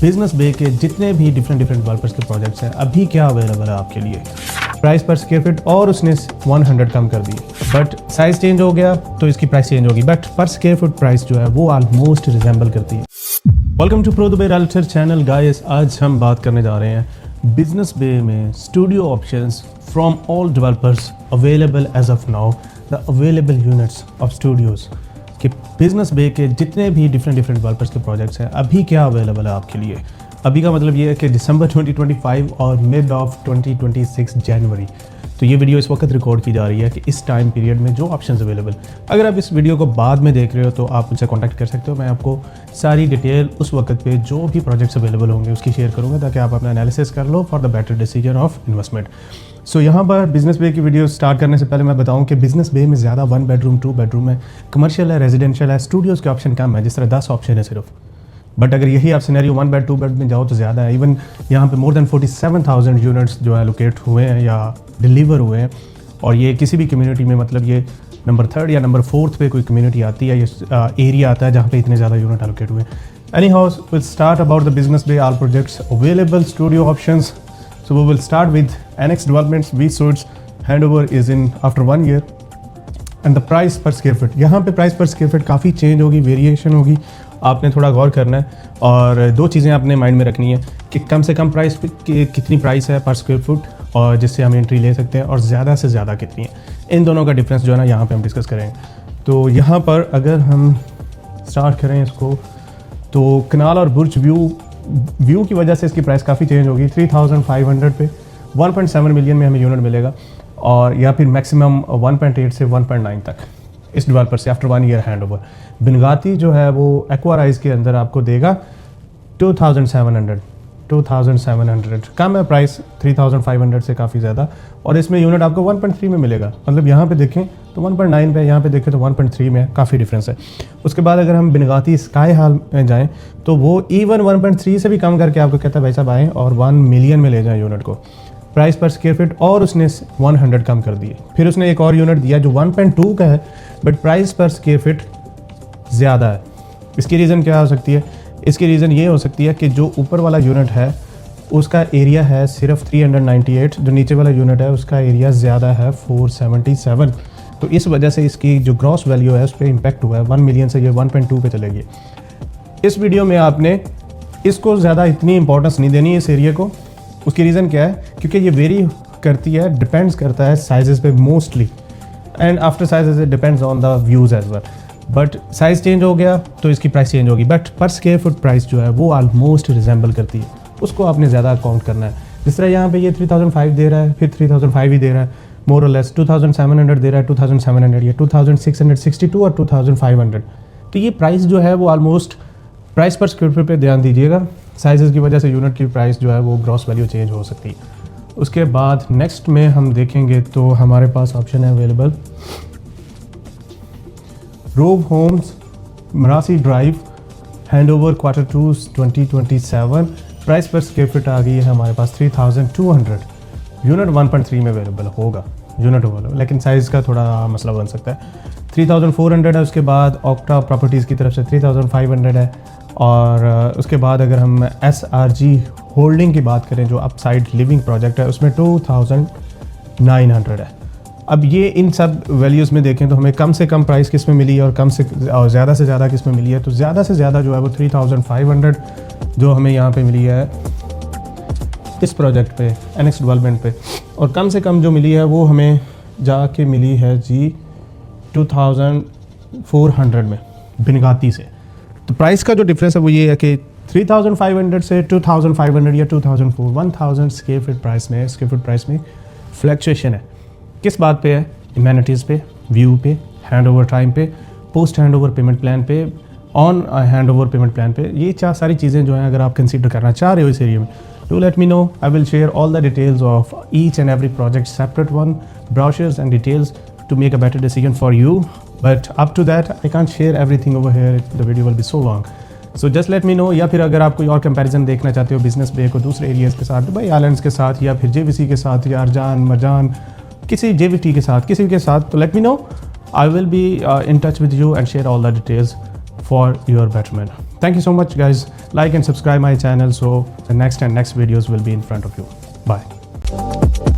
Business bay के जितने भी डिफरेंट डेवलपर्स के प्रोजेक्ट्स हैं अभी क्या अवेलेबल है आपके लिए, प्राइस पर स्क्वायर फीट और उसने 100 कम कर दी, बट साइज़ चेंज हो गया तो इसकी प्राइस चेंज होगी, but per square foot price जो है वो ऑलमोस्ट रिजेंबल करती है। Welcome to pro Dubai realtor channel guys. आज हम बात करने जा रहे हैं बिजनेस बे में studio options from all developers available as of now, the available units of studios कि बिजनेस बे के जितने भी डिफरेंट डेवलपर्स के प्रोजेक्ट्स हैं अभी क्या अवेलेबल है आपके लिए। अभी का मतलब ये है कि दिसंबर 2025 और मिड ऑफ 2026 जनवरी। तो ये वीडियो इस वक्त रिकॉर्ड की जा रही है कि इस टाइम पीरियड में जो ऑप्शंस अवेलेबल। अगर आप इस वीडियो को बाद में देख रहे हो तो आप मुझसे कांटेक्ट कर सकते हो। मैं आपको सारी डिटेल उस वक्त पे जो भी प्रोजेक्ट्स अवेलेबल होंगे उसकी शेयर करूँगा ताकि आप अपना एनालिसिस कर लो for the better decision of investment. So यहाँ पर बिजनेस बे की वीडियो स्टार्ट करने से पहले मैं बताऊँ कि बिजनेस बे में ज़्यादा 1 बेडरूम 2 बेडरूम है, कमर्शियल है, रेजिडेंशियल है, स्टूडियोज़ के ऑप्शन कम है, जिस तरह 10 ऑप्शन है सिर्फ। बट अगर यही आप सिनेरियो 1 बेड 2 बेड में जाओ तो ज़्यादा है। इवन यहाँ पे मोर देन 47,000 यूनिट्स जो है लोकेट हुए हैं या डिलीवर हुए हैं, और ये किसी भी कम्युनिटी में, मतलब ये नंबर 3rd या नंबर 4th पे कोई कम्युनिटी आती है, ये एरिया आता है जहाँ पे इतने ज़्यादा यूनिट एलोकेट हुए हैं। Any house will start about the business bay all projects available studio options. So we will start with Annex Developments V Suites. Handover is in after 1 year and the price per square feet. यहाँ पे price per square feet काफ़ी change होगी, variation होगी, आपने थोड़ा गौर करना है। और दो चीज़ें आपने माइंड में रखनी है कि कम से कम प्राइस पे कितनी प्राइस है पर स्क्वायर फुट और जिससे हम एंट्री ले सकते हैं, और ज़्यादा से ज़्यादा कितनी है। इन दोनों का डिफरेंस जो है ना यहाँ पे हम डिस्कस करेंगे। तो यहाँ पर अगर हम स्टार्ट करें इसको, तो कनाल और बुर्ज व्यू की वजह से इसकी प्राइस काफ़ी चेंज होगी। 3,500 पे 1.7 मिलियन में हमें यूनिट मिलेगा, और या फिर मैक्सिमम 1.8 से 1.9 तक इस डेवलपर से आफ्टर 1 ईयर हैंड ओवर। बिनगाती जो है वो एक्वाराइज के अंदर आपको देगा 2,700 कम है प्राइस 3,500 से काफ़ी ज़्यादा, और इसमें यूनिट आपको 1.3 में मिलेगा। मतलब यहाँ पे देखें तो 1.9 पे, यहाँ पे देखें तो 1.3 में, काफ़ी डिफरेंस है। उसके बाद अगर हम बिनगाती स्काई हॉल में जाएं तो वो इवन 1.3 से भी कम करके आपको कहता है भाई साहब आएँ और 1 मिलियन में ले जाएँ यूनिट को, प्राइस पर स्क्वायर फीट, और उसने 100 कम कर दिए। फिर उसने एक और यूनिट दिया जो 1.2 का है but price per square feet ज़्यादा है। इसकी रीज़न क्या हो सकती है? इसकी रीज़न ये हो सकती है कि जो ऊपर वाला यूनिट है उसका एरिया है सिर्फ 398, जो नीचे वाला यूनिट है उसका एरिया ज़्यादा है 477। तो इस वजह से इसकी जो ग्रॉस वैल्यू है उस पर इम्पैक्ट हुआ है, 1 मिलियन से ये 1.2 पे चलेगी। इस वीडियो में आपने इसको ज़्यादा इतनी इंपॉर्टेंस नहीं देनी है इस एरिया को। उसकी रीज़न क्या है? क्योंकि ये वेरी करती है, डिपेंड्स करता है साइजेस पे mostly, and after sizes it depends on the views as well. But size change हो गया तो इसकी प्राइस चेंज होगी, but per square foot price जो है वो ऑलमोस्ट रिजेंबल करती है, उसको आपने ज़्यादा काउंट करना है। जिस तरह यहाँ पे ये 3,500 दे रहा है, फिर 3,500 ही दे रहा है, मोर और लेस 2,700 दे रहा है, 2,700 या 2,662 और 2,500। तो ये प्राइस जो है वो almost price per square foot पे ध्यान दीजिएगा। साइज़ की वजह से यूनिट की प्राइस जो है वो ग्रॉस वैल्यू चेंज हो सकती है। उसके बाद नेक्स्ट में हम देखेंगे तो हमारे पास ऑप्शन है available Rove Homes Marasi Drive, hand over Q2 2027। Price per square feet आ गई है हमारे पास 3,200। यूनिट 1.3 में अवेलेबल होगा, यूनिट अवेलेबल, लेकिन साइज़ का थोड़ा मसला बन सकता है। 3,400 है। उसके बाद ऑक्टा प्रॉपर्टीज़ की तरफ से 3,500 है, और उसके बाद अगर हम SRG होल्डिंग की बात करें जो अपसाइड लिविंग प्रोजेक्ट है उसमें 2,900 है। अब ये इन सब वैल्यूज़ में देखें तो हमें कम से कम प्राइस किस में मिली है और ज़्यादा से ज़्यादा किस में मिली है। तो ज़्यादा से ज़्यादा जो है वो 3,500 जो हमें यहाँ पे मिली है इस प्रोजेक्ट पे, एनेक्स डेवलपमेंट पे, और कम से कम जो मिली है वो हमें जाके मिली है जी 2,400 में बिनगाती से। तो प्राइस का जो डिफरेंस है वो ये है कि 3,500 से 2,500 या 2,400 1,000 स्क्वायर फुट प्राइस में फ्लक्चुएशन है। किस बात पे है? इम्यूनिटीज़ पे, व्यू पे, हैंड ओवर टाइम पे, post hand over payment plan पे, on hand over payment plan पे। ये सारी चीज़ें जो हैं अगर आप कंसीडर करना चाह रहे हो इस एरिया में, do let me know. I will share all the details of each and every project separate one, brochures and details to make a better decision for you, but up to that I can't share everything over here, the video will be so long, so just let me know। या फिर अगर आप कोई और comparison देखना चाहते हो business बे को दूसरे एरियाज़ के साथ, दुबई आइलैंड्स के साथ, या फिर JVC के साथ, या अरजान मरजान किसी JVT के साथ, किसी के साथ, तो let me know। I will be in touch with you and share all the details for your betterment। Thank you so much, guys. Like and subscribe my channel so the next videos will be in front of you. Bye.